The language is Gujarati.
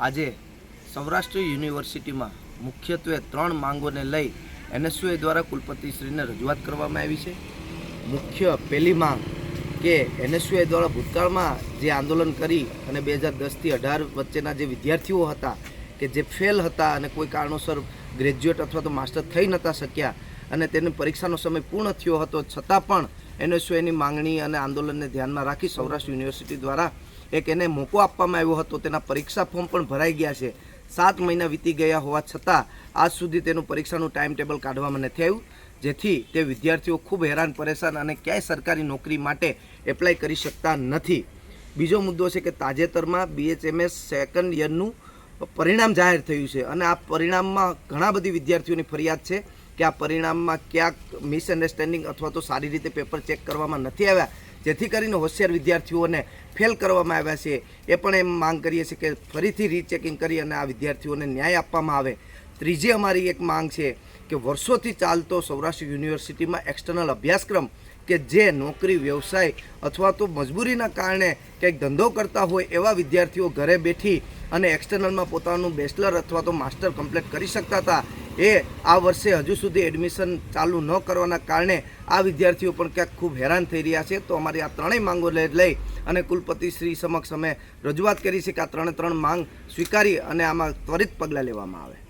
આજે સૌરાષ્ટ્ર યુનિવર્સિટીમાં મુખ્યત્વે 3 માંગોને લઈ NSUI દ્વારા કુલપતિશ્રીને રજૂઆત કરવામાં આવી છે। મુખ્ય પહેલી માંગ કે NSUI દ્વારા ભૂતકાળમાં જે આંદોલન કરી અને 2010 થી 18 વચ્ચેના જે વિદ્યાર્થીઓ હતા કે જે ફેલ હતા અને કોઈ કારણોસર ગ્રેજ્યુએટ અથવા તો માસ્ટર થઈ નતા શક્યા અને તેની પરીક્ષાનો સમય પૂર્ણ થયો હતો, છતાં પણ NSUIની માંગણી અને આંદોલનને ધ્યાનમાં રાખી સૌરાષ્ટ્ર યુનિવર્સિટી દ્વારા એક એને મોકો આપવામાં આવ્યો હતો। તેના પરીક્ષા ફોર્મ પણ ભરાઈ ગયા છે। 7 મહિના વીતી ગયા હોવા છતાં આજ સુધી તેનું પરીક્ષાનું ટાઈમ ટેબલ કાઢવામાં નથી આવ્યું, જેથી તે વિદ્યાર્થીઓ ખૂબ હેરાન પરેશાન અને ક્યાંય સરકારી નોકરી માટે એપ્લાય કરી શકતા નથી। બીજો મુદ્દો છે કે તાજેતરમાં BHMS સેકન્ડ યરનું પરિણામ જાહેર થયું છે અને આ પરિણામમાં ઘણા બધી વિદ્યાર્થીઓની ફરિયાદ છે કે આ પરિણામમાં ક્યાંક મિસઅન્ડરસ્ટેન્ડિંગ અથવા તો સારી રીતે પેપર ચેક કરવામાં નથી આવ્યા, જેથી કરીને હોશિયાર વિદ્યાર્થીઓને ફેલ કરવામાં આવ્યા છે। એ પણ એમ માંગ કરીએ છીએ કે ફરીથી રીચેકિંગ કરી અને આ વિદ્યાર્થીઓને ન્યાય આપવામાં આવે। ત્રીજી અમારી એક માંગ છે કે વર્ષોથી ચાલતો સૌરાષ્ટ્ર યુનિવર્સિટીમાં એક્સટર્નલ અભ્યાસક્રમ કે જે નોકરી, વ્યવસાય અથવા તો મજબૂરીના કારણે કંઈક ધંધો કરતા હોય એવા વિદ્યાર્થીઓ ઘરે બેઠી અને એક્સટર્નલમાં પોતાનું બેચલર અથવા તો માસ્ટર કમ્પ્લીટ કરી શકતા હતા, એ આ વર્ષે હજુ સુધી એડમિશન ચાલુ ન કરવાના કારણે આ વિદ્યાર્થીઓ પણ ક્યાંક ખૂબ હેરાન થઈ રહ્યા છે। તો અમારી આ ત્રણેય માંગો લઈ અને કુલપતિશ્રી સમક્ષ અમે રજૂઆત કરી છે કે આ ત્રણે માંગ સ્વીકારી અને આમાં ત્વરિત પગલાં લેવામાં આવે।